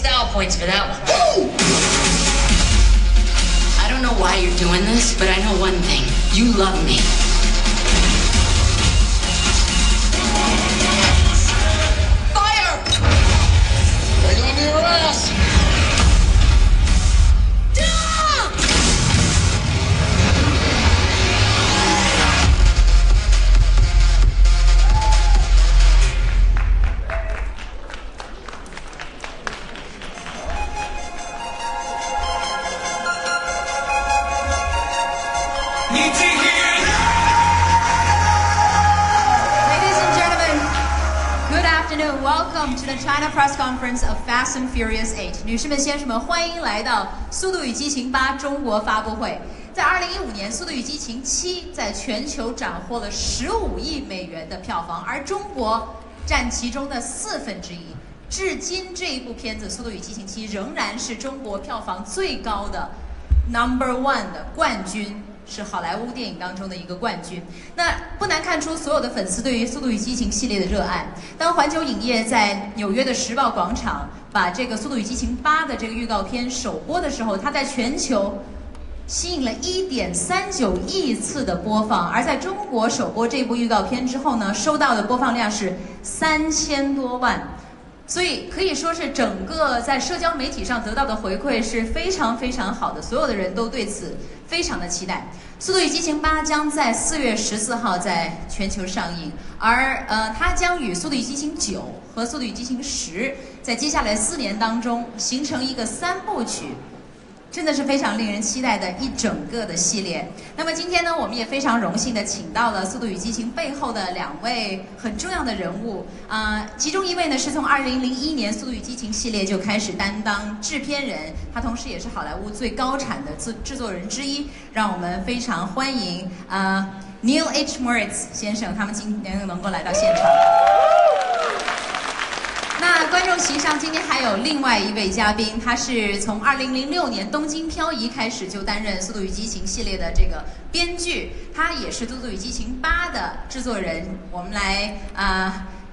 style points for that one. I don't know why you're doing this, but I know one thing. You love me. Fire! Right on your ass! Welcome to the China press conference of Fast and Furious 8。女士们、先生们，欢迎来到《速度与激情8》中国发布会。在2015年，《速度与激情7》在全球斩获了15亿美元的票房，而中国占其中的1/4。至今，这一部片子《速度与激情7》仍然是中国票房最高的 No.1 的冠军。是好莱坞电影当中的一个冠军。那不难看出，所有的粉丝对于《速度与激情》系列的热爱。当环球影业在纽约的时报广场把这个《速度与激情8》的这个预告片首播的时候，它在全球吸引了1.39亿次的播放，而在中国首播这部预告片之后呢，收到的播放量是3000多万。所以可以说是整个在社交媒体上得到的回馈是非常非常好的，所有的人都对此非常的期待。《速度与激情8》将在4月14号在全球上映，而它将与《速度与激情9》和《速度与激情10》在接下来4年当中形成一个3部曲。真的是非常令人期待的一整个的系列。那么今天呢，我们也非常荣幸的请到了《速度与激情》背后的2位很重要的人物其中一位呢是从2001年《速度与激情》系列就开始担当制片人，他同时也是好莱坞最高产的制作人之一。让我们非常欢迎Neil H. Moritz 先生，他们今天能够来到现场。那观众席上今天还有另外一位嘉宾，他是从2006年东京漂移开始就担任《速度与激情》系列的这个编剧，他也是《速度与激情8》的制作人。我们来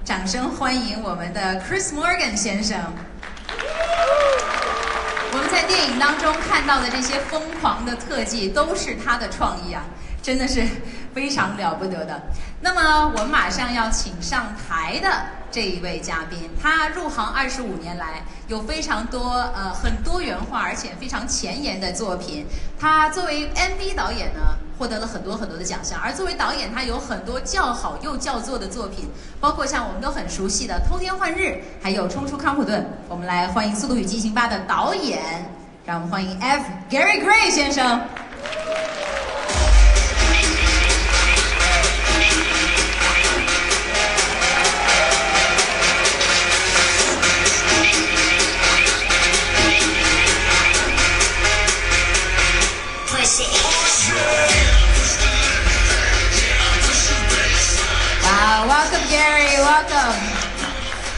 掌声欢迎我们的 Chris Morgan 先生。我们在电影当中看到的这些疯狂的特技都是他的创意啊，真的是非常了不得的。那么我们马上要请上台的这一位嘉宾，他入行25年来有非常多很多元化而且非常前沿的作品。他作为 MV 导演呢，获得了很多的奖项，而作为导演，他有很多叫好又叫座的作品，包括像我们都很熟悉的《偷天换日》，还有《冲出康普顿》。我们来欢迎《速度与激情8》的导演，让我们欢迎 F. Gary Gray 先生。Welcome, Gary. Welcome.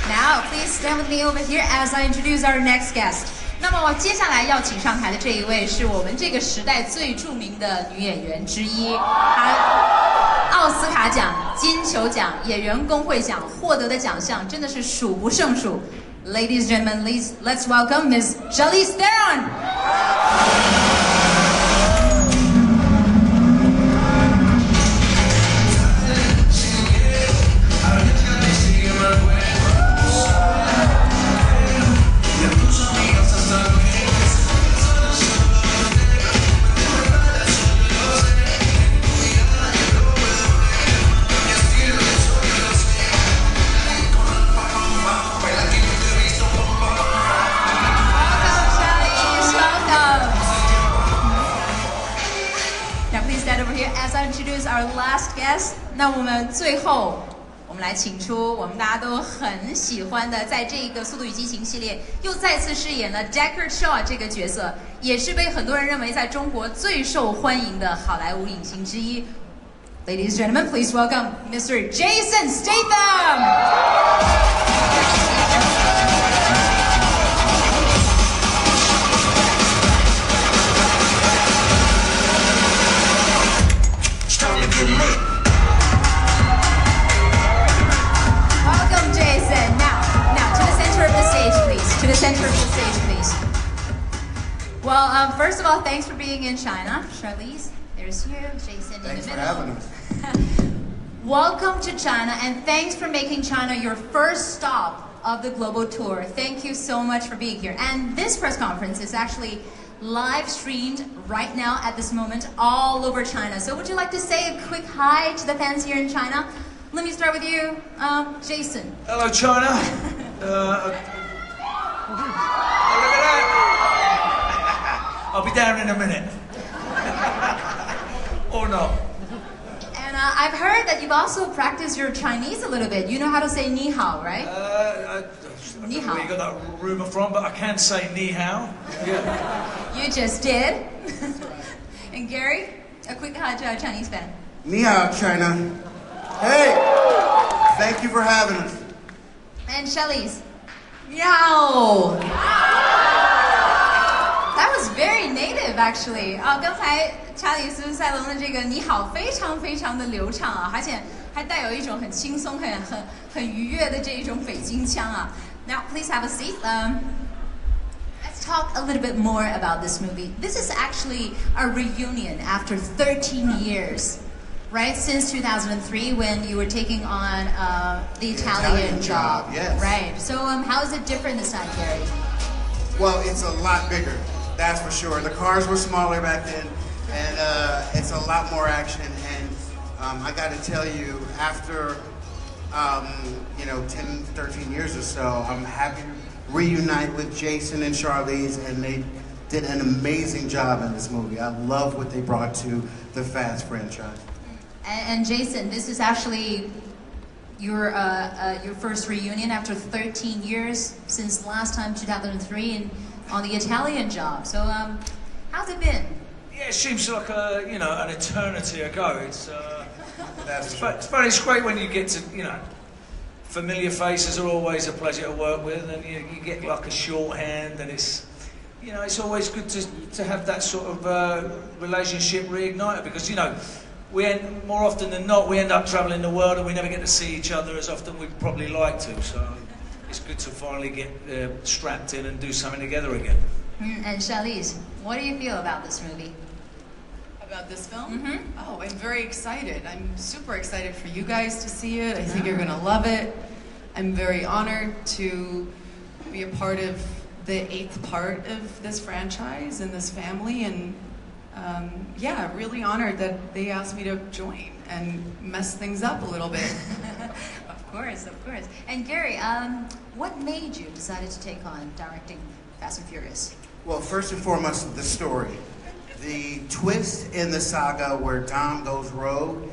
Now, please stand with me over here as I introduce our next guest. 那么，我接下来要请上台的这一位是我们这个时代最著名的女演员之一，她奥斯卡奖、金球奖、演员工会奖获得的奖项真的是数不胜数。Ladies and gentlemen, let's welcome Ms. Charlize Theron. Our last guest， 那我们最后，我们来请出我们大家都很喜欢的，在这个《速度与激情》系列又再次饰演了 Deckard Shaw 这个角色，也是被很多人认为在中国最受欢迎的好莱坞影星之一。Ladies and gentlemen, please welcome Mr. Jason Statham. Welcome, Jason. Now to the center of the stage, please. To the center of the stage, please. Well, first of all, thanks for being in China. Charlize, there's you, Jason in the middle. Thanks for having us. Welcome to China, and thanks for making China your first stop of the global tour. Thank you so much for being here. And this press conference is actually live streamed right now at this moment all over China. So would you like to say a quick hi to the fans here in China? Let me start with you, Jason. Hello, China. Look at that. I'll be down in a minute. Or not. And I've heard that you've also practiced your Chinese a little bit. You know how to say ni hao, right? I don't know where you got that rumour from, but I can say ni hao. Yeah. You just did. And Gary, a quick hi to our Chinese fan. Ni hao, China. Hey, thank you for having us. And Charlize. Meow. That was very native, actually. 刚才查理斯塞隆的这个你好非常非常的流畅啊，而且还带有一种很轻松、很愉悦的这一种北京腔啊。Now, please have a seat. Let's talk a little bit more about this movie. This is actually a reunion after 13 years, right? Since 2003, when you were taking on the Italian job. Yes. Right. So, how is it different this time, Gary? Well, it's a lot bigger, that's for sure. The cars were smaller back then, and it's a lot more action. And I got to tell you, after 10, 13 years or so, I'm happy to reunite with Jason and Charlize, and they did an amazing job in this movie. I love what they brought to the Fast franchise. And Jason, this is actually your first reunion after 13 years since last time 2003 and on the Italian job. So how's it been? Yeah, it seems like an eternity ago. It's That's funny. It's great when you get to familiar faces are always a pleasure to work with, and you get like a shorthand, and it's always good to have that sort of relationship reignited, because more often than not, we end up travelling the world and we never get to see each other as often we'd probably like to. So it's good to finally get strapped in and do something together again. And Charlize, what do you feel about this movie? About this film? Mm-hmm. Oh, I'm very excited. I'm super excited for you guys to see it. I think you're going to love it. I'm very honored to be a part of the 8th part of this franchise and this family, and really honored that they asked me to join and mess things up a little bit. Of course. And Gary, what made you decide to take on directing Fast and Furious? Well, first and foremost, the story. The twist in the saga where Dom goes rogue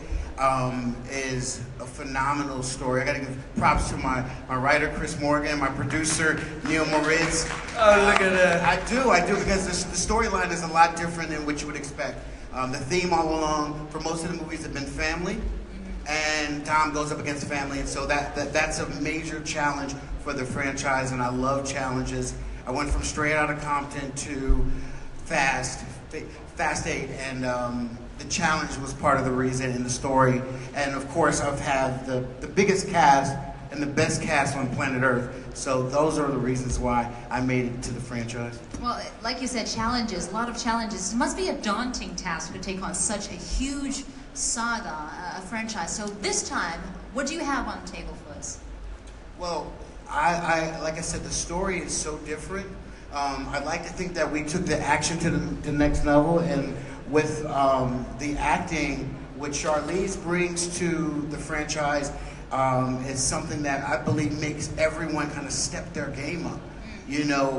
is a phenomenal story. I got to give props to my writer, Chris Morgan, my producer, Neil Moritz. Oh, look at that. I do, because the storyline is a lot different than what you would expect. The theme all along for most of the movies have been family, and Dom goes up against family, and so that's a major challenge for the franchise, and I love challenges. I went from Straight Outta Compton to Fast 8, and the challenge was part of the reason in the story. And of course, I've had the biggest cast and the best cast on planet Earth, so those are the reasons why I made it to the franchise. Well, like you said, challenges, a lot of challenges. It must be a daunting task to take on such a huge saga, a franchise. So this time, what do you have on the table for us? Well, I like I said, the story is so different. I'd like to think that we took the action to the next level, and with the acting, what Charlize brings to the franchise is something that I believe makes everyone kind of step their game up.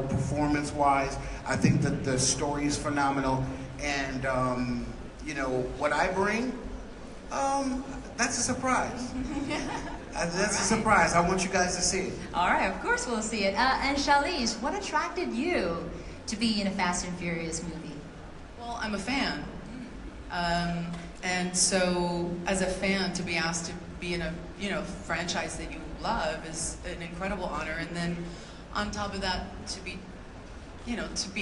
Performance-wise, I think that the story is phenomenal, and what I bring, that's a surprise. That's a surprise. I want you guys to see it. All right, of course we'll see it. And Charlize, what attracted you to be in a Fast and Furious movie? Well, I'm a fan. And so as a fan, to be asked to be in a franchise that you love is an incredible honor. And then on top of that, to be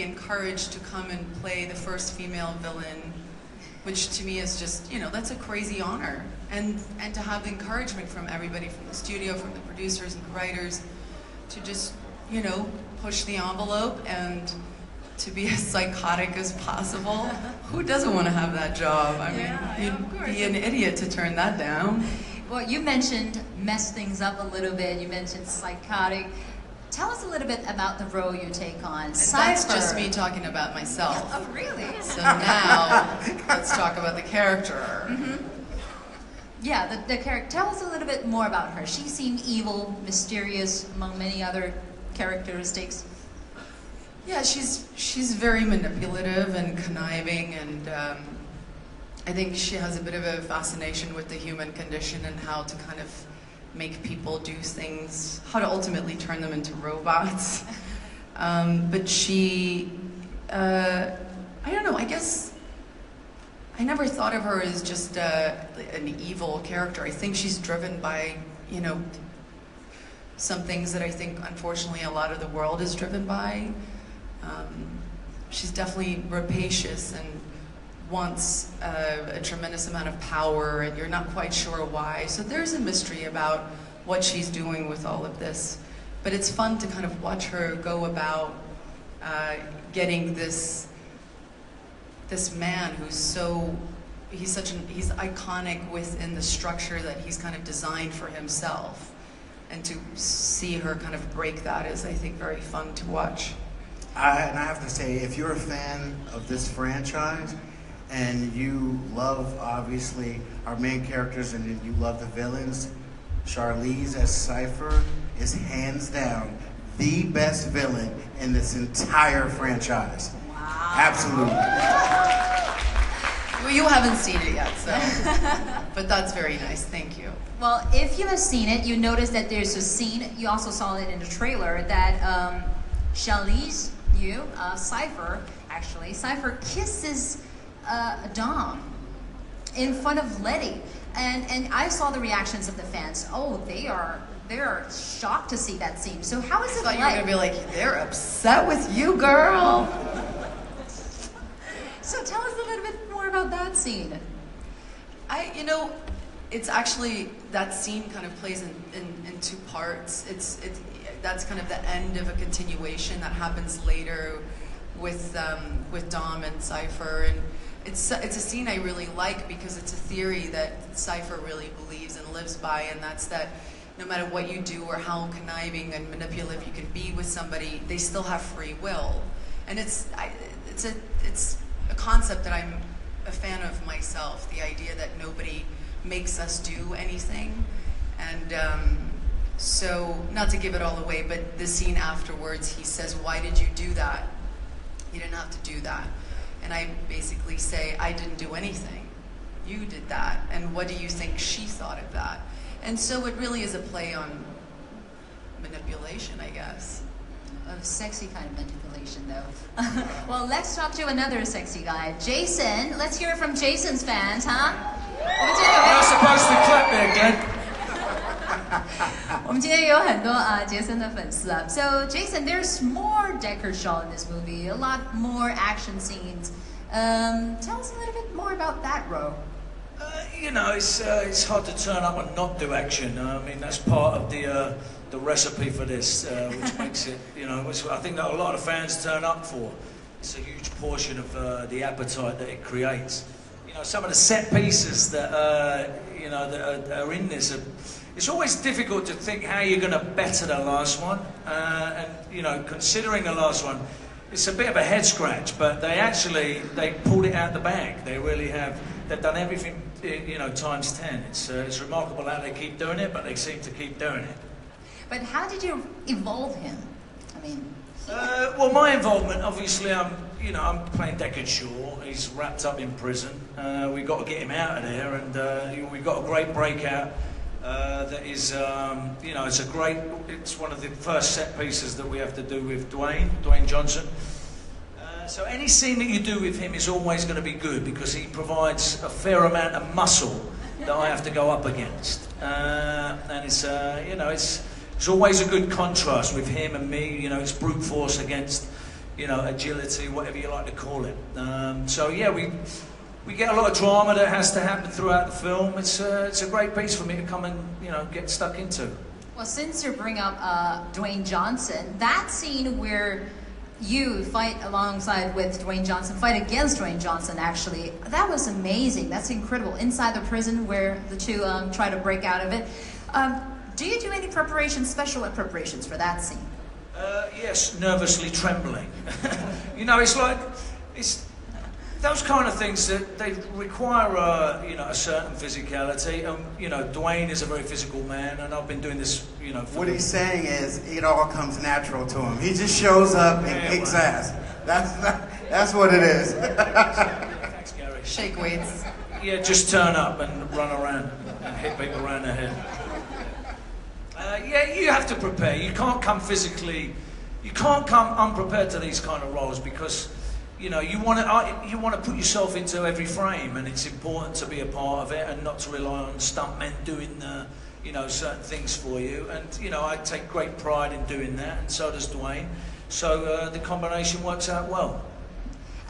encouraged to come and play the first female villain, which to me is just, that's a crazy honor. And to have the encouragement from everybody, from the studio, from the producers and the writers, to just, you know, push the envelope and to be as psychotic as possible. Who doesn't want to have that job? I mean, you'd be an idiot to turn that down. Well, you mentioned mess things up a little bit. You mentioned psychotic. Tell us a little bit about the role you take on. That's just me talking about myself. Oh, really? So now, let's talk about the character. Yeah, the character. Tell us a little bit more about her. She seemed evil, mysterious, among many other characteristics. Yeah, she's very manipulative and conniving, and I think she has a bit of a fascination with the human condition and how to kind of make people do things, how to ultimately turn them into robots. But she, I don't know, I guess I never thought of her as just an evil character. I think she's driven by, you know, some things that I think, unfortunately, a lot of the world is driven by. She's definitely rapacious and wants a tremendous amount of power, and you're not quite sure why. So there's a mystery about what she's doing with all of this. But it's fun to kind of watch her go about getting this man who's he's iconic within the structure that he's kind of designed for himself. And to see her kind of break that is, I think, very fun to watch. And I have to say, if you're a fan of this franchise, and you love, obviously, our main characters, and you love the villains, Charlize as Cypher is hands down the best villain in this entire franchise. Wow. Absolutely. Well, you haven't seen it yet, so. But that's very nice, thank you. Well, if you have seen it, you notice that there's a scene, you also saw it in the trailer, that Charlize, Cypher kisses Dom in front of Letty, and I saw the reactions of the fans. Oh, they're shocked to see that scene. So how is it like? I thought you were gonna be like, they're upset with you, girl. So tell us a little bit more about that scene. You know, it's actually, that scene kind of plays in two parts. That's kind of the end of a continuation that happens later with Dom and Cypher, and it's a scene I really like because it's a theory that Cypher really believes and lives by, and that's that no matter what you do or how conniving and manipulative you can be with somebody, they still have free will, and it's a concept that I'm a fan of myself. The idea that nobody makes us do anything, and so not to give it all away, but the scene afterwards, he says, "Why did you do that? You didn't have to do that." And I basically say, I didn't do anything. You did that. And what do you think she thought of that? And so it really is a play on manipulation, I guess. A sexy kind of manipulation, though. Well, let's talk to another sexy guy, Jason. Let's hear it from Jason's fans, huh? You're not supposed to clap there, Glenn. 我们今天有很多杰森的粉丝啊。So Jason, there's more Deckard Shaw in this movie, a lot more action scenes. Tell us a little bit more about that role. You know, it's hard to turn up and not do action. I mean, that's part of the recipe for this, which makes it, you know, which I think that a lot of fans turn up for. It's a huge portion of the appetite that it creates. You know, some of the set pieces that you know that are in this. It's always difficult to think how you're going to better the last one, and you know, considering the last one, it's a bit of a head scratch. But they pulled it out the bag. They really have. They've done everything, you know, times 10. It's remarkable how they keep doing it, but they seem to keep doing it. But how did you evolve him? I mean. Well, my involvement, obviously, I'm playing Deckard Shaw. He's wrapped up in prison. We've got to get him out of there, and we've got a great breakout. That is, you know, it's one of the first set pieces that we have to do with Dwayne Johnson. So any scene that you do with him is always going to be good because he provides a fair amount of muscle that I have to go up against. And it's, you know, it's always a good contrast with him and me. You know, it's brute force against, you know, agility, whatever you like to call it. So yeah, we get a lot of drama that has to happen throughout the film. It's a great piece for me to come and, you know, get stuck into. Well, since you bring up Dwayne Johnson, that scene where you fight alongside with Dwayne Johnson, fight against Dwayne Johnson, actually, that was amazing. That's incredible. Inside the prison where the two try to break out of it. Do you do any preparations, special preparations for that scene? Yes, nervously trembling. You know, it's those kind of things that they require, a certain physicality. Dwayne is a very physical man, and I've been doing this, What he's saying is, it all comes natural to him. He just shows up and kicks ass. That's what it is. Thanks, Gary. Shake weights. Yeah, just turn up and run around and hit people around the head. You have to prepare. You can't come unprepared to these kind of roles because, you want to put yourself into every frame, and it's important to be a part of it and not to rely on stuntmen doing certain things for you. And I take great pride in doing that, and so does Dwayne. So the combination works out well.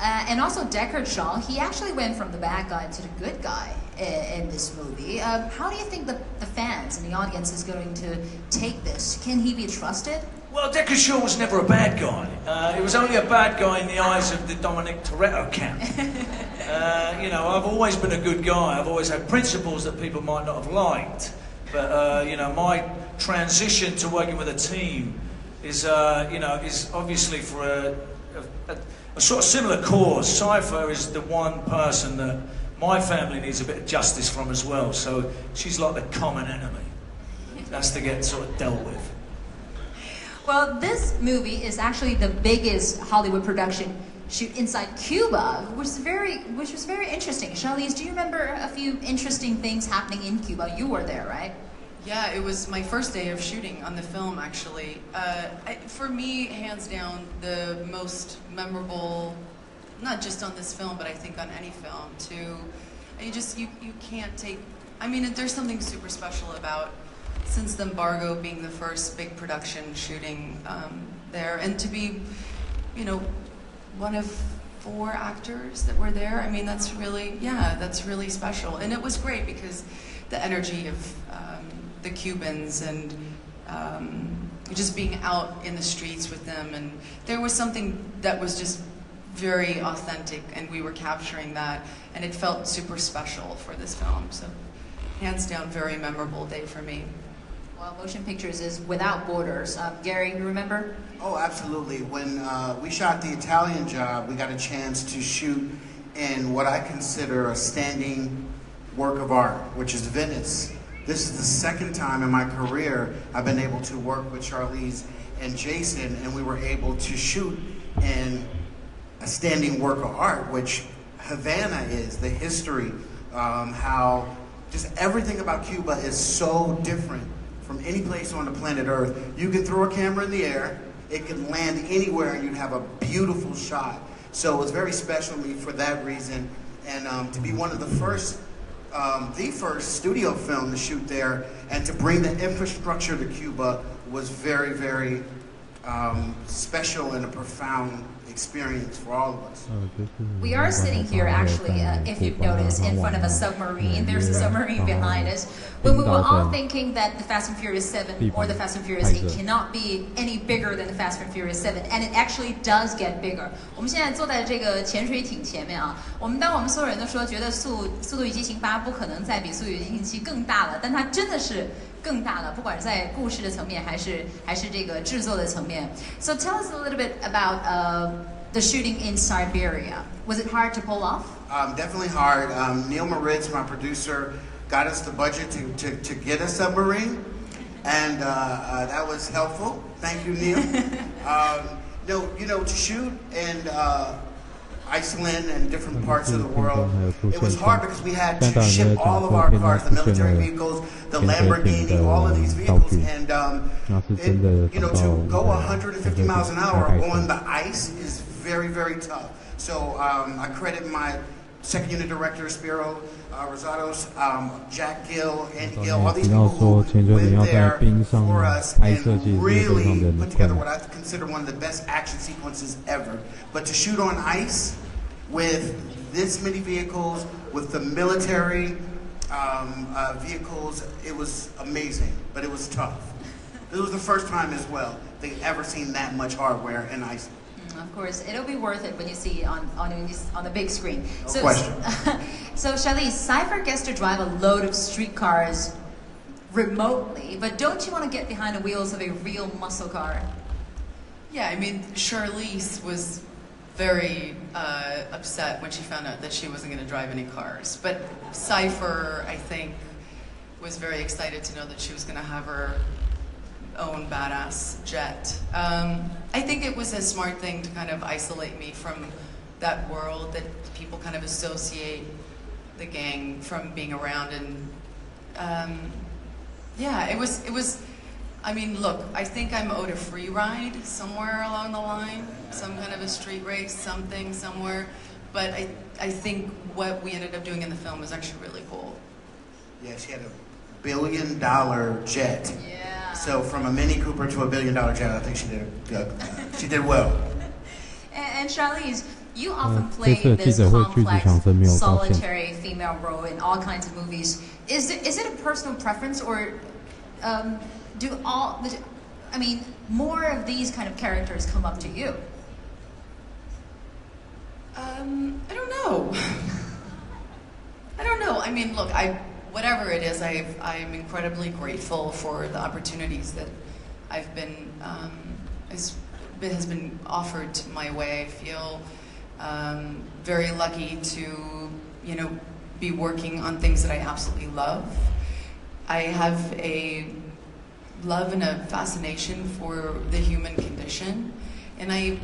And also Deckard Shaw, he actually went from the bad guy to the good guy in this movie. How do you think the fans and the audience is going to take this? Can he be trusted? Well, Deckard Shaw was never a bad guy. He was only a bad guy in the eyes of the Dominic Toretto camp. I've always been a good guy. I've always had principles that people might not have liked. But, my transition to working with a team is obviously for a sort of similar cause. Cypher is the one person that my family needs a bit of justice from as well. So she's like the common enemy. That's to get sort of dealt with. Well, this movie is actually the biggest Hollywood production shoot inside Cuba, which was very interesting. Charlize, do you remember a few interesting things happening in Cuba? You were there, right? Yeah, it was my first day of shooting on the film, actually. For me, hands down, the most memorable, not just on this film, but I think on any film, too. You can't take, there's something super special about, since the embargo being the first big production shooting there, and to be, one of 4 actors that were there, that's really special. And it was great because the energy of the Cubans and just being out in the streets with them, and there was something that was just very authentic, and we were capturing that, and it felt super special for this film. So hands down, very memorable day for me. Well, motion pictures is without borders. Gary, you remember? Oh, absolutely. When we shot the Italian job, we got a chance to shoot in what I consider a standing work of art, which is Venice. This is the second time in my career I've been able to work with Charlize and Jason, and we were able to shoot in a standing work of art, which Havana is, the history, how just everything about Cuba is so different from any place on the planet Earth. You can throw a camera in the air, it can land anywhere, and you'd have a beautiful shot. So it was very special to me for that reason, and to be one of the first studio film to shoot there, and to bring the infrastructure to Cuba was very, very special and a profound experience for all of us. We are sitting here, actually, if you've noticed, in front of a submarine. There's a submarine behind us. When we were all thinking that the Fast and Furious 7 or the Fast and Furious 8 cannot be any bigger than the Fast and Furious 7, and it actually does get bigger. 我们现在坐在这个潜水艇前面啊，当我们所有人都说觉得速度与激情8不可能再比速度与激情7更大了，但它真的是更大了，不管是在故事的层面还是这个制作的层面。So tell us a little bit about the shooting in Siberia. Was it hard to pull off? Definitely hard. Neil Moritz, my producer, got us the budget to get a submarine, and that was helpful. Thank you, Neil. To shoot in Iceland and different parts of the world, it was hard because we had to ship all of our cars, the military vehicles, the Lamborghini, all of these vehicles, and to go 150 miles an hour on the ice is very, very tough. So I credit my second unit director, Spiro Rosados, Jack Gill, Andy Gill, all these people who went there for us and really put together what I consider one of the best action sequences ever. But to shoot on ice with this many vehicles, with the military vehicles, it was amazing, but it was tough. This was the first time as well they'd ever seen that much hardware in Iceland. Of course, it'll be worth it when you see it on the big screen. No question. So, Charlize, Cypher gets to drive a load of streetcars remotely, but don't you want to get behind the wheels of a real muscle car? Yeah, I mean, Charlize was very upset when she found out that she wasn't going to drive any cars. But Cypher, I think, was very excited to know that she was going to have her own badass jet. I think it was a smart thing to kind of isolate me from that world that people kind of associate the gang from being around. And yeah, it was, I mean, look, I think I'm owed a free ride somewhere along the line, some kind of a street race, something, somewhere. But I think what we ended up doing in the film was actually really cool. Yeah, she had a $1 billion jet. Yeah. So from a Mini Cooper to a $1 billion jet, I think she did well. And Charlize, you often play this complex, solitary female role in all kinds of movies. Is it a personal preference, or more of these kind of characters come up to you? I don't know. I don't know. I mean, look, whatever it is, I'm incredibly grateful for the opportunities that I've been has been offered my way. I feel very lucky to, be working on things that I absolutely love. I have a love and a fascination for the human condition, and I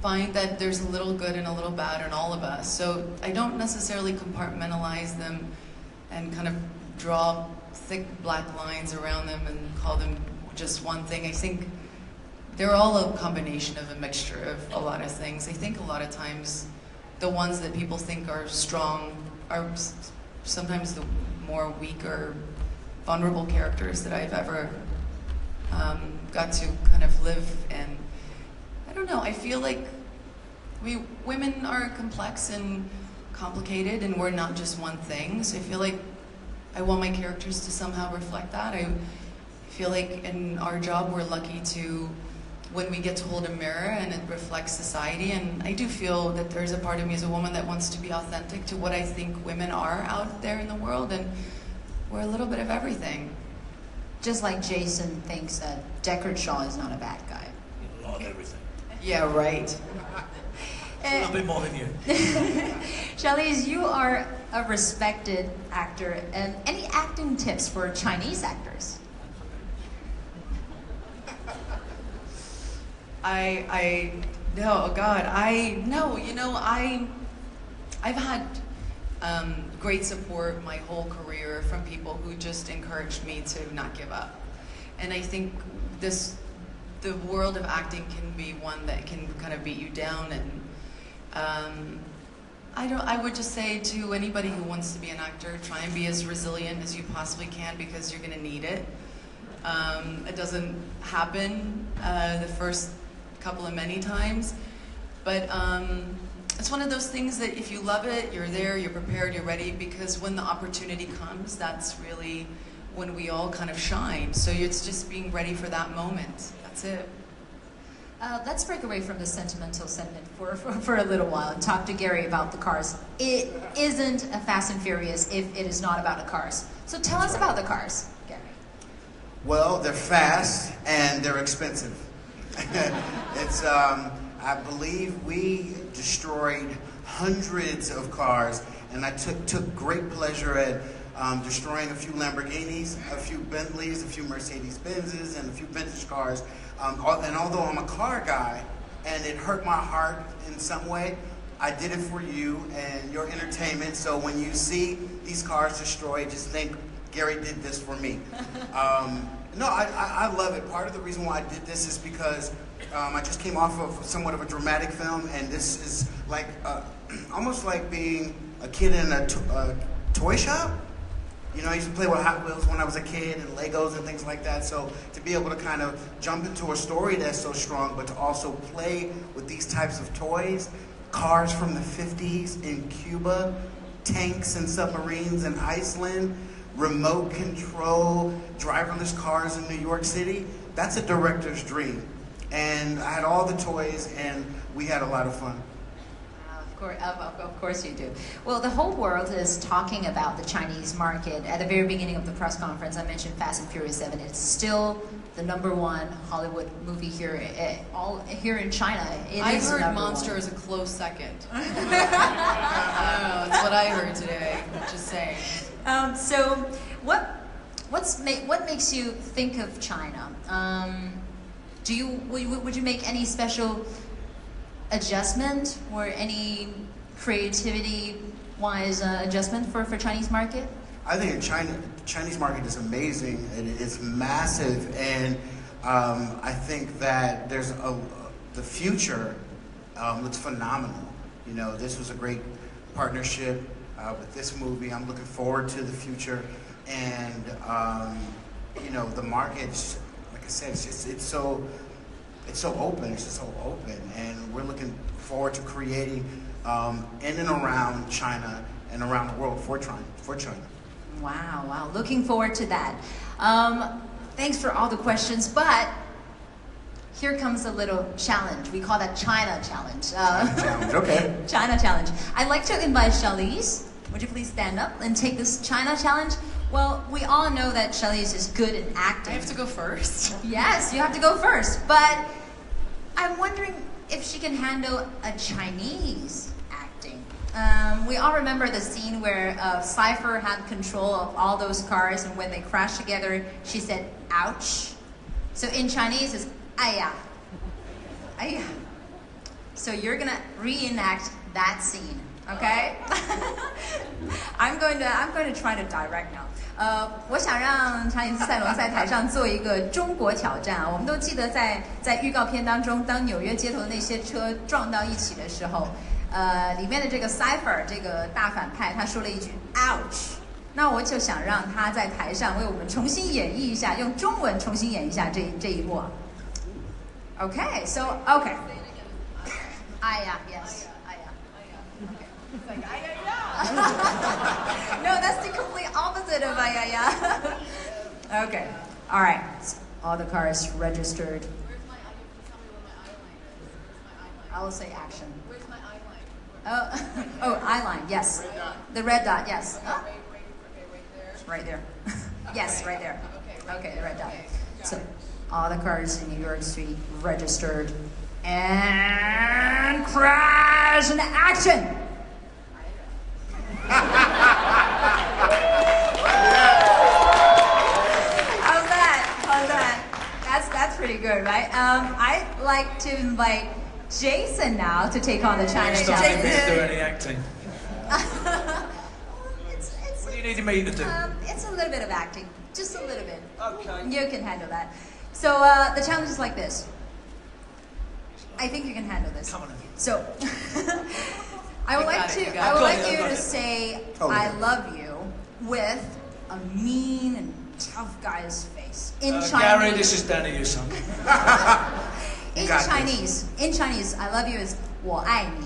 find that there's a little good and a little bad in all of us. So I don't necessarily compartmentalize them and kind of draw thick black lines around them and call them just one thing. I think they're all a combination of a mixture of a lot of things. I think a lot of times the ones that people think are strong are sometimes the more weaker, vulnerable characters that I've ever got to kind of live in. I don't know, I feel like women are complex and complicated, and we're not just one thing. So I feel like I want my characters to somehow reflect that. I feel like in our job we're lucky to, when we get to hold a mirror and it reflects society, and I do feel that there's a part of me as a woman that wants to be authentic to what I think women are out there in the world, and we're a little bit of everything. Just like Jason thinks that Deckard Shaw is not a bad guy. A lot of everything. Yeah, right. A little bit more than you. Charlize, you are a respected actor. Any acting tips for Chinese actors? I've had great support my whole career from people who just encouraged me to not give up. And I think the world of acting can be one that can kind of beat you down, and I would just say to anybody who wants to be an actor, try and be as resilient as you possibly can, because you're going to need it. It doesn't happen the first couple of many times, but it's one of those things that if you love it, you're there, you're prepared, you're ready, because when the opportunity comes, that's really when we all kind of shine. So it's just being ready for that moment. That's it. Let's break away from the sentimental sentiment for a little while and talk to Gary about the cars. It isn't a Fast and Furious if it is not about the cars. So tell us about the cars, Gary. Well, they're fast and they're expensive. It's, I believe we destroyed hundreds of cars, and I took great pleasure at destroying a few Lamborghinis, a few Bentleys, a few Mercedes-Benzes, and a few vintage cars. And although I'm a car guy, and it hurt my heart in some way, I did it for you and your entertainment. So when you see these cars destroyed, just think, Gary did this for me. No, I love it. Part of the reason why I did this is because I just came off of somewhat of a dramatic film, and this is like almost like being a kid in a toy shop. I used to play with Hot Wheels when I was a kid, and Legos and things like that. So to be able to kind of jump into a story that's so strong, but to also play with these types of toys, cars from the 50s in Cuba, tanks and submarines in Iceland, remote control, driverless cars in New York City, that's a director's dream. And I had all the toys, and we had a lot of fun. Of course you do. Well, the whole world is talking about the Chinese market. At the very beginning of the press conference, I mentioned Fast and Furious 7. It's still the #1 Hollywood movie here, here in China. I heard Monster is a close second. I don't know, that's what I heard today. Just saying. So, what makes you think of China? Would you make any special adjustment or any creativity-wise adjustment for Chinese market? I think the Chinese market is amazing. It's massive, and I think that there's the future looks phenomenal. You know, this was a great partnership with this movie. I'm looking forward to the future, and you know, the market, like I said, it's so open. It's just so open, and we're looking forward to creating in and around China and around the world for China. Wow, looking forward to that. Thanks for all the questions, but here comes a little challenge. We call that China Challenge. China Challenge, okay. China Challenge. I'd like to invite Charlize. Would you please stand up and take this China Challenge? Well, we all know that Charlize is good at acting. I have to go first? Yes, you have to go first, but I'm wondering if she can handle a Chinese acting. We all remember the scene where Cypher had control of all those cars, and when they crashed together, she said, ouch. So in Chinese, it's 哎呀. 哎呀. So you're gonna reenact that scene, okay? I'm going to try to direct now. 我想让查理斯·塞隆在台上做一个中国挑战啊！我们都记得在预告片当中，当纽约街头的那些车撞到一起的时候，里面的这个 Cypher 这个大反派他说了一句 ouch， 那我就想让他在台上为我们重新演绎一下，用中文重新演一下这一幕。Okay, so okay. 哎呀 yes. 哎呀 okay. It's like 哎呀呀. No, that's the complete opposite of 哎呀呀. Okay, all right. All the cars registered. Where's my eye? Tell me where my eye line is. Where's my eye line? I will say action. Where's my eye line? Oh, eye line, yes. The red dot, yes. Okay, right there. Right there. Yes, right there. Okay, the red dot. Okay. So, all the cars in New York Street registered. And crash and action! How's that? That's pretty good, right? I'd like to invite Jason now to take on the China Challenge. Challenge. Do any acting. What do you need me to do? It's a little bit of acting, just a little bit. Okay. You can handle that. So the challenge is like this. I think you can handle this. Come on in. So I would like you to say "I love you" with a mean and tough guy's face in Chinese. Gary, this is down to you, son. In Chinese, "I love you" is 我爱你.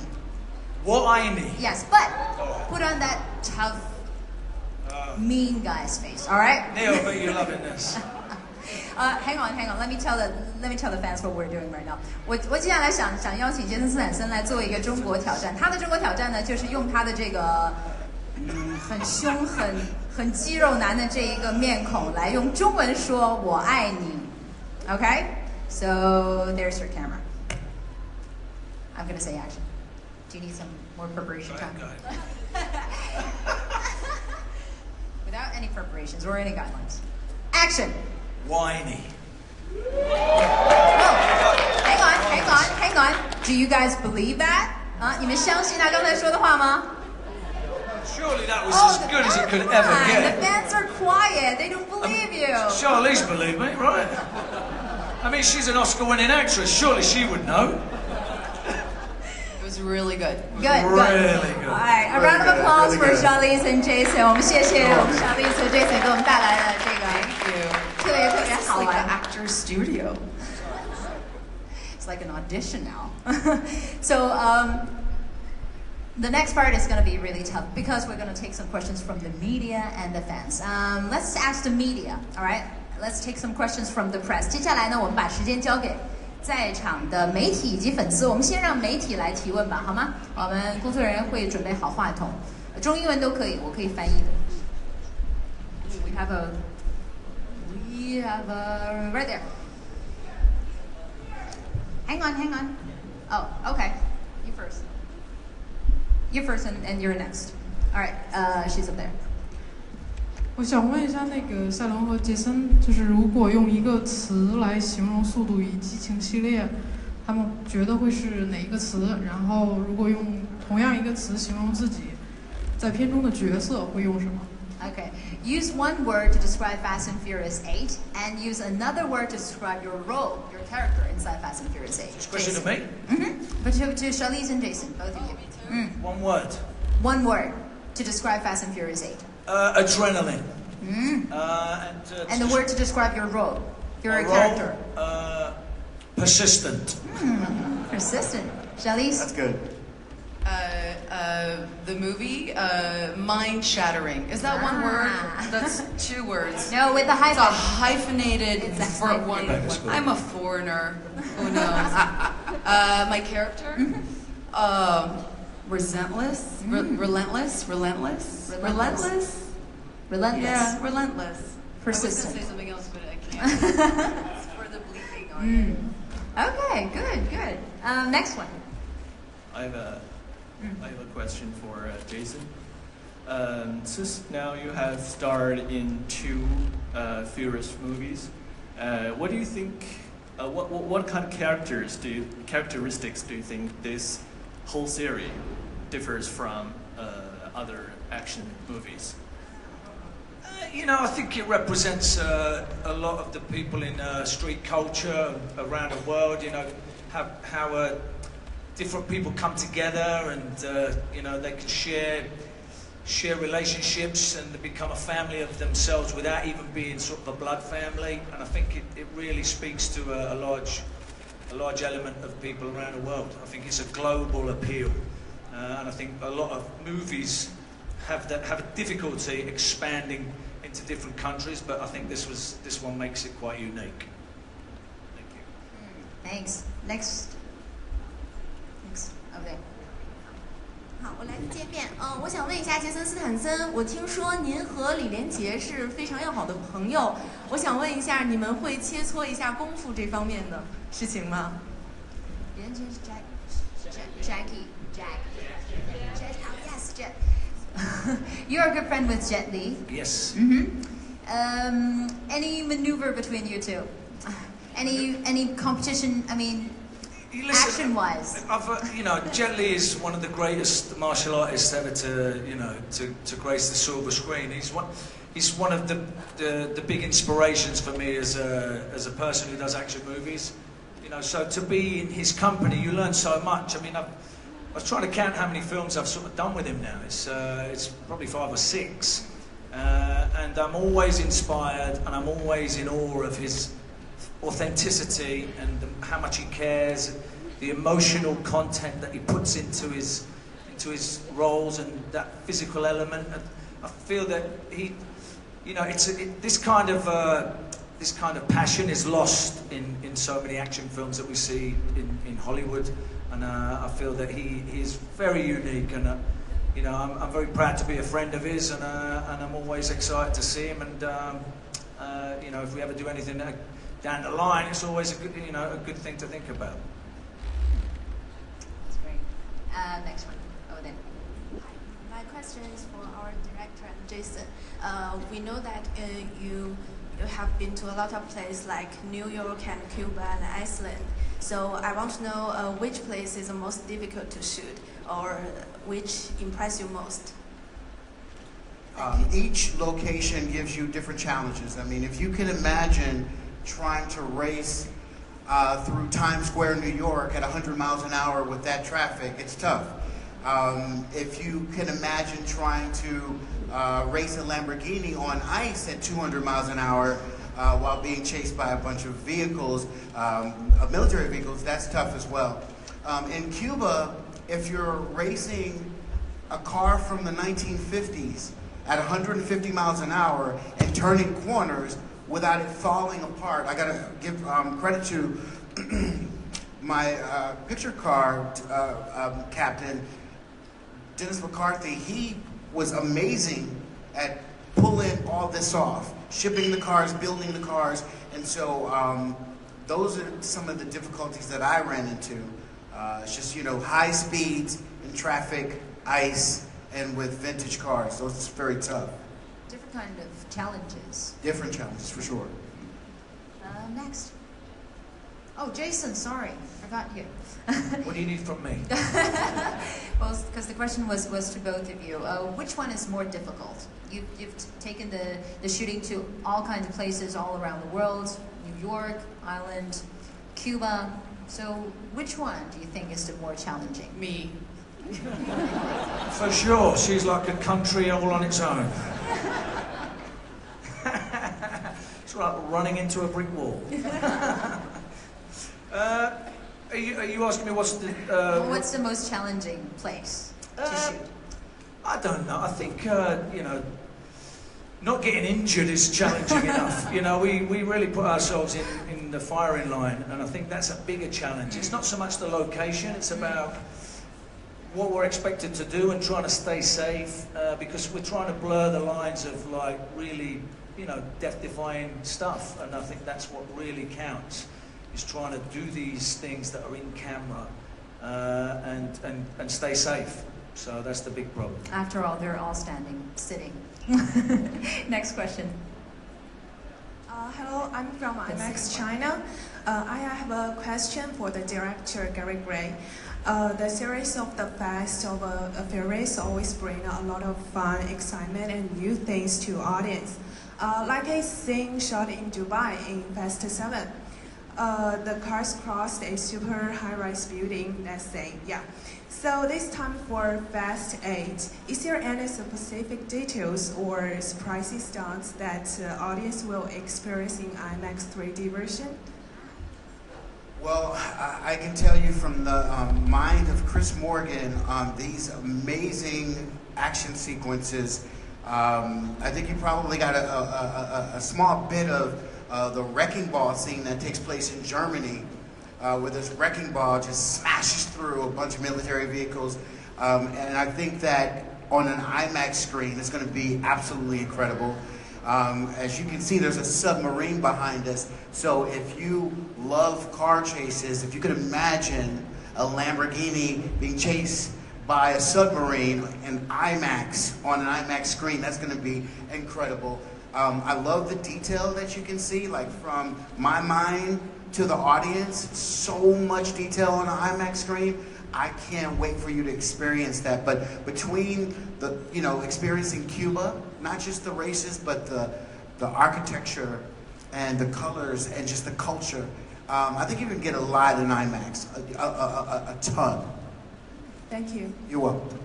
我爱你. Yes, but put on that tough, mean guy's face. All right? Neil, I bet you're loving this. Hang on. Let me tell the fans what we're doing right now. 我接下来想邀请杰森斯坦森来做一个中国挑战。他的中国挑战呢，就是用他的这个很凶很肌肉男的这一个面孔来用中文说我爱你。Okay? So there's your camera. I'm gonna say action. Do you need some more preparation time? Without any preparations or any guidelines. Action! Whiny. No, hang on. Do you guys believe that? 你们相信他刚才说的话吗? Surely that was as good as it could ever The get. fans are quiet. They don't believe you. Charlize believe me, right? I mean, she's an Oscar-winning actress. Surely she would know. It was really good. Good. Really good. All right, a round of applause for Charlize and Jason. 我们谢谢我们 Charlize 和 Jason 给我们带来的这个 Thank you. 特别It's 好 like 玩。 an actor's studio. It's like an audition now. So the next part is going to be really tough because we're going to take some questions from the media and the fans. Let's ask the media, all right? Let's take some questions from the press. 接下来呢，我们把时间交给在场的媒体以及粉丝。我们先让媒体来提问吧，好吗？我们工作人员会准备好话筒，中英文都可以，我可以翻译的。We have a right there. Hang on. Oh, okay. You first. You first, and you're next. All right. She's up there. 我想问一下，那个赛隆和杰森，就是如果用一个词来形容《速度与激情》系列，他们觉得会是哪一个词？然后，如果用同样一个词形容自己在片中的角色，会用什么 Okay. Use one word to describe Fast and Furious 8, and use another word to describe your role, your character inside Fast and Furious 8. It's a question to me? But to Charlize and Jason, both of you. One word. One word to describe Fast and Furious 8. Adrenaline. And the word to describe your role, your character. Persistent. Persistent. Charlize? That's good. The movie, mind-shattering. Is that one word? That's two words. No, with the It's a hyphen. hyphenated It's a for hyphen. one. I'm a foreigner. Who knows? My character? Relentless? Relentless? Relentless. Yeah, relentless. Persistent. I was going to say something else, but I can't. It's for the bleeping on it. Okay, good. Next one. I have a question for Jason. Since now you have starred in 2 Furious movies, what do you think? What kind of characteristics do you think this whole series differs from other action movies? I think it represents a lot of the people in street culture around the world. How different people come together, and they can share relationships and become a family of themselves without even being sort of a blood family. And I think it really speaks to a large element of people around the world. I think it's a global appeal, and I think a lot of movies have a difficulty expanding into different countries, but I think this one makes it quite unique. Thank you. Thanks. Next. Okay. 好，我来自界面。我想问一下杰森斯坦森，我听说您和李连杰是非常要好的朋友，我想问一下，你们会切磋一下功夫这方面的事情吗？李连杰是 Jackie. Yes, Jet. You're a good friend with Jet Li. Yes. Any maneuver between you two? Any competition? I mean, action-wise. Jet Li is one of the greatest martial artists ever to grace the silver screen. He's one of the big inspirations for me as a person who does action movies. So to be in his company, you learn so much. I mean, I was trying to count how many films I've sort of done with him now. It's probably 5 or 6, and I'm always inspired, and I'm always in awe of his authenticity and how much he cares, the emotional content that he puts into his roles, and that physical element. And I feel that this kind of passion is lost in so many action films that we see in Hollywood, and I feel that he is very unique, and I'm very proud to be a friend of his, and I'm always excited to see him, and if we ever do anything down the line, it's always a good thing to think about. That's great. Next one. Oh, then. My question is for our director and Jason. We know that you have been to a lot of places like New York and Cuba and Iceland. So I want to know which place is the most difficult to shoot, or which impressed you most? Each location gives you different challenges. I mean, if you can imagine trying to race through Times Square, New York at 100 miles an hour with that traffic, it's tough. If you can imagine trying to race a Lamborghini on ice at 200 miles an hour while being chased by a bunch of vehicles, military vehicles, that's tough as well. In Cuba, if you're racing a car from the 1950s at 150 miles an hour and turning corners without it falling apart. I gotta give credit to my picture card captain, Dennis McCarthy. He was amazing at pulling all this off, shipping the cars, building the cars, and so those are some of the difficulties that I ran into. It's just, you know, high speeds in traffic, ice, and with vintage cars. So it's very tough. Different kind of challenges. Different challenges, for sure. Next. Oh, Jason, sorry, forgot you. What do you need from me? Well, because the question was to both of you. Which one is more difficult? You've taken the shooting to all kinds of places all around the world, New York, Ireland, Cuba. So which one do you think is the more challenging? Me. For sure, she's like a country all on its own. It's like running into a brick wall. Are you asking me what's the most challenging place to shoot? I don't know. I think you know, not getting injured is challenging enough. You know, we really put ourselves in the firing line, and I think that's a bigger challenge. It's not so much the location; it's about what we're expected to do and trying to stay safe, because we're trying to blur the lines of like really, you know, death-defying stuff, and I think that's what really counts. Is trying to do these things that are in camera and stay safe. So that's the big problem. After all, they're all sitting. Next question. Hello, I'm from IMAX China. I have a question for the director, Gary Gray. The series of the Fast of Furious always bring a lot of fun, excitement, and new things to audience. Like a scene shot in Dubai in Fast 7. The cars crossed a super high-rise building, let's say, yeah. So this time for Fast 8, is there any specific details or surprising stunts that the audience will experience in IMAX 3D version? Well, I can tell you from the mind of Chris Morgan, these amazing action sequences, I think you probably got a small bit of the wrecking ball scene that takes place in Germany, where this wrecking ball just smashes through a bunch of military vehicles. And I think that on an IMAX screen, it's going to be absolutely incredible. As you can see, there's a submarine behind us. So if you love car chases, if you could imagine a Lamborghini being chased by a submarine in IMAX, on an IMAX screen, that's going to be incredible. I love the detail that you can see, like from my mind to the audience. So much detail on an IMAX screen. I can't wait for you to experience that. But between the, you know, experiencing Cuba, not just the races, but the architecture and the colors and just the culture, I think you can get a lot in IMAX, a ton. Thank you. You're welcome.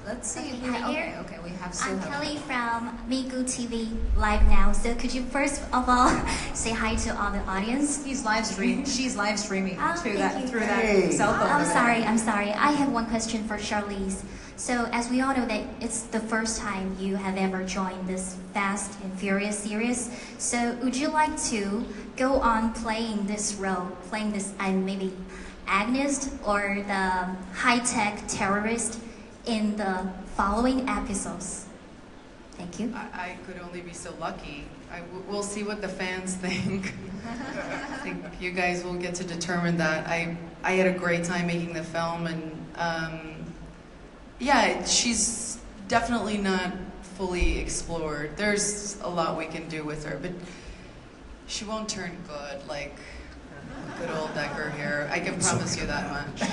Let's see. Okay, we have I'm Kelly from Migu TV Live now. So could you first of all say hi to all the audience? She's live streaming through that Hey. cell phone. I'm sorry. I have one question for Charlize. So as we all know that it's the first time you have ever joined this Fast and Furious series. So would you like to go on playing this role, playing this maybe agonist or the high-tech terrorist in the following episodes? Thank you. I could only be so lucky. We'll see what the fans think. I think you guys will get to determine that. I had a great time making the film, and yeah, she's definitely not fully explored. There's a lot we can do with her, but she won't turn good like good old Decker here. I can promise you that much.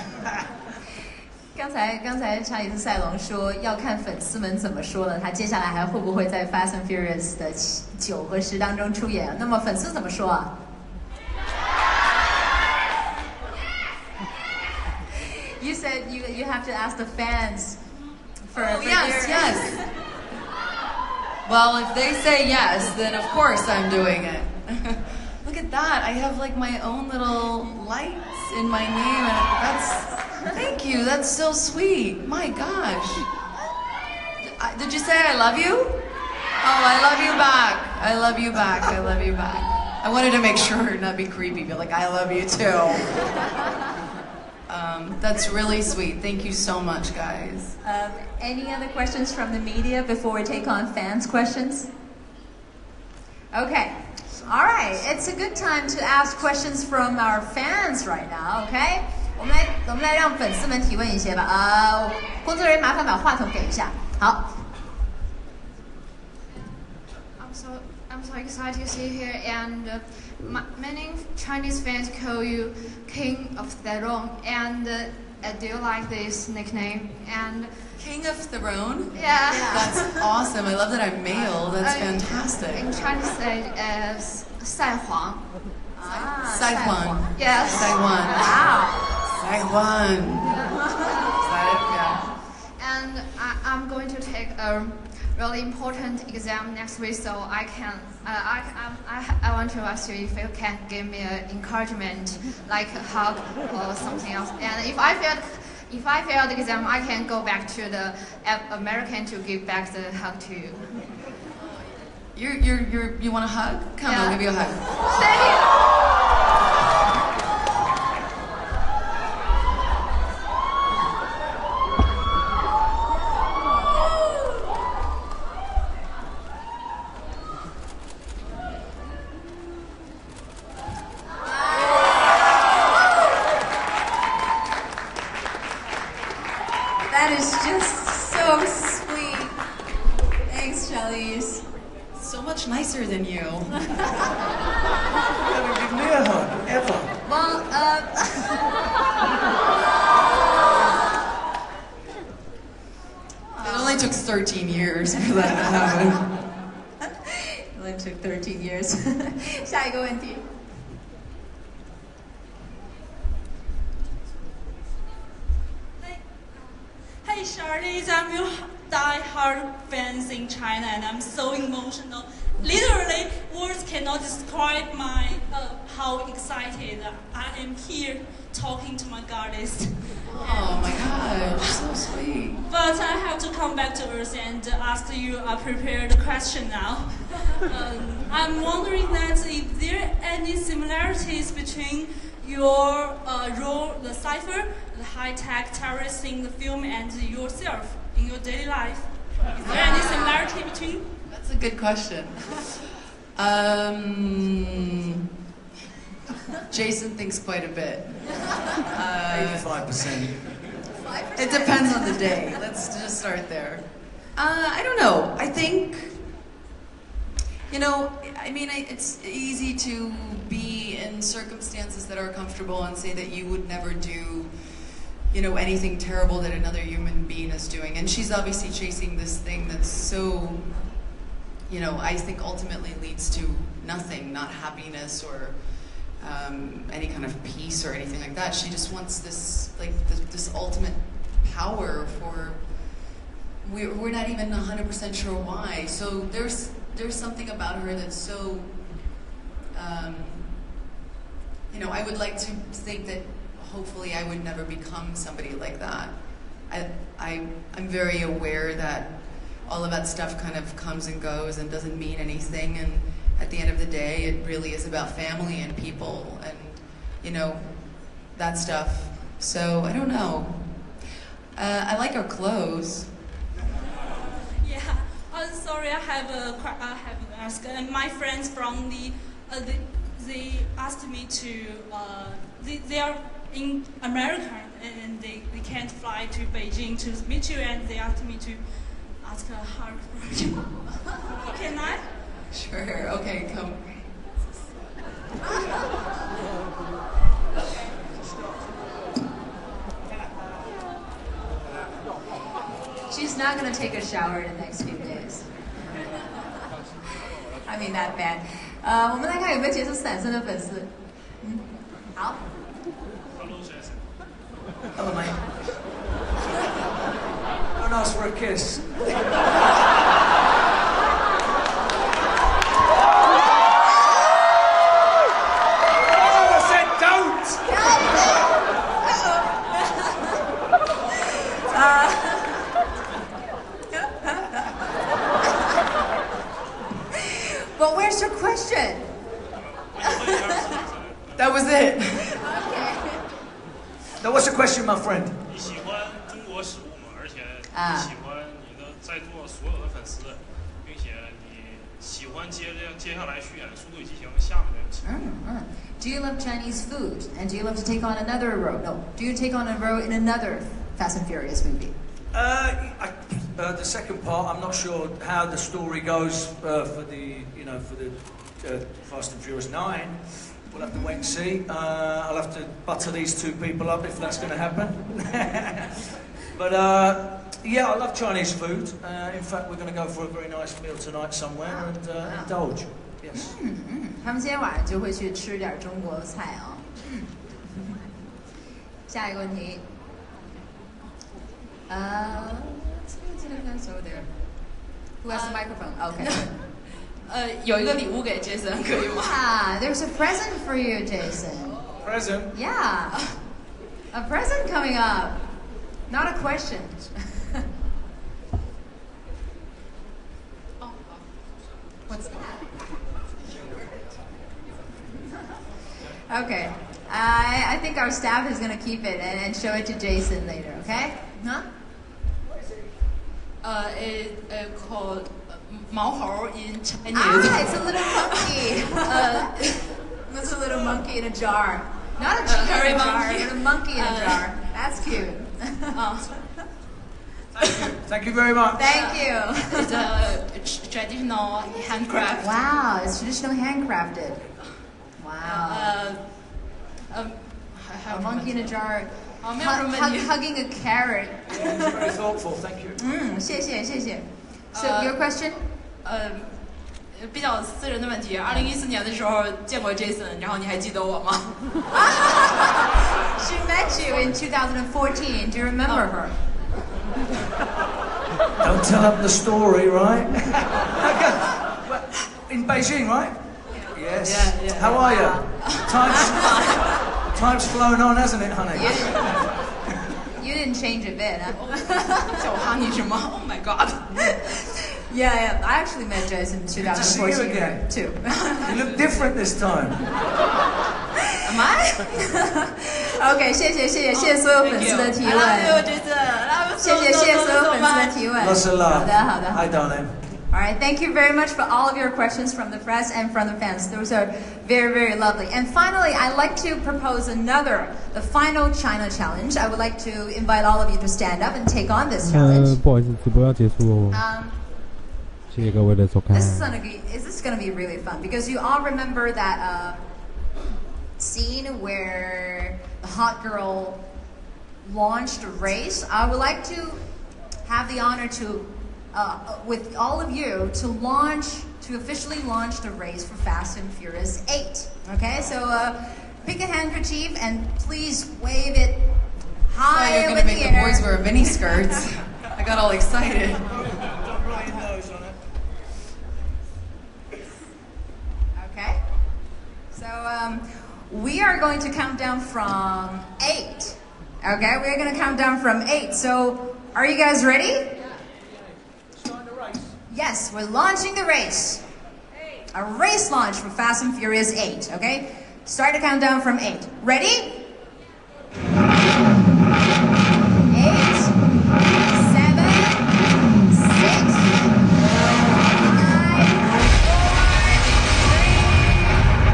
刚才查理斯·塞隆说要看粉丝们怎么说了，他接下来还会不会在《Fast and Furious》的9和10当中出演？那么粉丝怎么说啊 ？You said you have to ask the fans for. Oh, yes. Well, if they say yes, then of course I'm doing it. Look at that! I have like my own little lights in my name, and thank you. That's so sweet. My gosh. Did you say I love you? I love you back. I love you back. I love you back. I wanted to make sure not be creepy, but like, I love you too. That's really sweet. Thank you so much, guys. Any other questions from the media before we take on fans' questions? Okay. All right. It's a good time to ask questions from our fans right now. Okay. 我们来让粉丝们提问一些吧。工作人员麻烦把话筒给一下。好。I'm so excited to see you here, and many Chinese fans call you King of Throne, and do you like this nickname? And King of Throne? Yeah. That's awesome. I love that I'm male. That's fantastic. In Chinese, it is 赛皇. Sai Huan. Yes. Sai Huan. Wow. Sai Huan. Yeah. And I'm going to take a really important exam next week, so I want to ask you if you can give me an encouragement, like a hug or something else. And if I fail the exam, I can go back to the American to give back the hug to you. You want a hug? Come on, I'll give you a hug. Thank you. That is just so sweet. Thanks, Charlize. So much nicer than you. Never give me a hug, ever. Well, It only took 13 years for that to happen. It only took 13 years. 下一个问题。Hey Charlize, I'm your die-hard fans in China, and I'm so emotional. Literally, words cannot describe how excited I am here talking to my goddess. Oh my gosh, so sweet. But I have to come back to Earth and ask you a prepared question now. I'm wondering that if there are any similarities between your role, the cipher, the high-tech terrorist in the film, and yourself in your daily life. Is there any similarity between? That's a good question. Jason thinks quite a bit. 85%. It depends on the day. Let's just start there. I don't know. I think, it's easy to be in circumstances that are comfortable and say that you would never do, anything terrible that another human being is doing. And she's obviously chasing this thing that's so, I think ultimately leads to nothing, not happiness or any kind of peace or anything like that. She just wants this, this ultimate power for, we're not even 100% sure why. So there's something about her that's so, I would like to think that hopefully I would never become somebody like that. I'm very aware that all of that stuff kind of comes and goes and doesn't mean anything, and at the end of the day it really is about family and people and that stuff. So I don't know. I like her clothes. Yeah, I'm sorry, I have to ask. My friends from they asked me to, they are in America and they can't fly to Beijing to meet you, and they asked me to ask a hard question. Can I? Sure, okay, come. She's not going to take a shower in the next few days. I mean that bad. 我们来看有没有杰森斯坦森的粉丝。好。Hello, Jason. Hello, Mike. Don't ask for a kiss. Now, what's the question, my friend? 你喜欢中国食物吗？而且你喜欢你的在座所有的粉丝，并且你喜欢接下来去演《速度与激情》下面的情况。Do you love Chinese food? And do you love to take on another role? No. Do you take on a role in another Fast and Furious movie? The second part, I'm not sure how the story goes for the Fast and Furious 9. We'll have to wait and see. I'll have to butter these two people up if that's going to happen. But yeah, I love Chinese food. In fact, we're going to go for a very nice meal tonight somewhere and indulge. Yes. 他们今天晚上就会去吃点中国菜啊。下一个问题。Who has the microphone? Okay. 有一个礼物给 Jason 可以吗？ There's a present for you, Jason. Present? Yeah. A present coming up. Not a question. What's that? Okay. I think our staff is going to keep it and show it to Jason later, okay? Huh? It called 毛猴 in Chinese. It's a little monkey. It's a little monkey in a jar. Not a chicken in a jar, but a monkey in a jar. That's cute. Thank you very much. Thank you. It's a traditional handcraft. Wow, it's traditional handcrafted. Wow. A monkey in a jar. Hugging a carrot. Yeah, it's very thoughtful. Thank you. 谢谢。So your question? 比较私人的问题。2014年的时候见过 Jason， 然后你还记得我吗？ She met you in 2014. Do you remember her? Don't tell up the story, right? In Beijing, right? Yes. Yeah. How are you? Time's flown on, hasn't it, honey? You didn't change a bit, huh? 叫我 honey 是吗 ？Oh my god. Yeah. I actually met Jason in 2014 to see you again. too. You look different this time. Am I? OK， 谢谢所有粉丝的提问。谢谢所有粉丝的提问。Lots of love. 好的。Hi, darling. All right, thank you very much for all of your questions from the press and from the fans. Those are very, very lovely. And finally, I'd like to propose the final China challenge. I would like to invite all of you to stand up and take on this challenge. 不好意思，直播要结束哦。谢谢各位的收看。This is going to be really fun because you all remember that scene where the hot girl launched a race. I would like to have the honor to with all of you to officially launch the race for Fast and Furious 8. Okay, so pick a handkerchief and please wave it high You're over gonna the make air. the boys wear mini skirts. I got all excited. Okay, so we are going to count down from 8. Okay, we're going to count down from 8. So are you guys ready? Yes, we're launching the race. A race launch for Fast and Furious 8, okay? Start the countdown from 8. Ready? 8, 7, 6, 5, 4,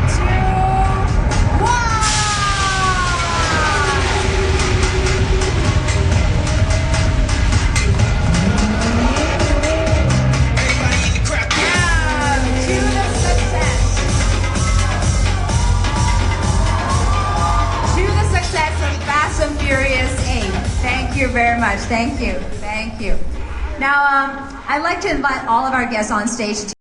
3, 2, 1. Fast and Furious 8. Thank you very much. Thank you. Now, I'd like to invite all of our guests on stage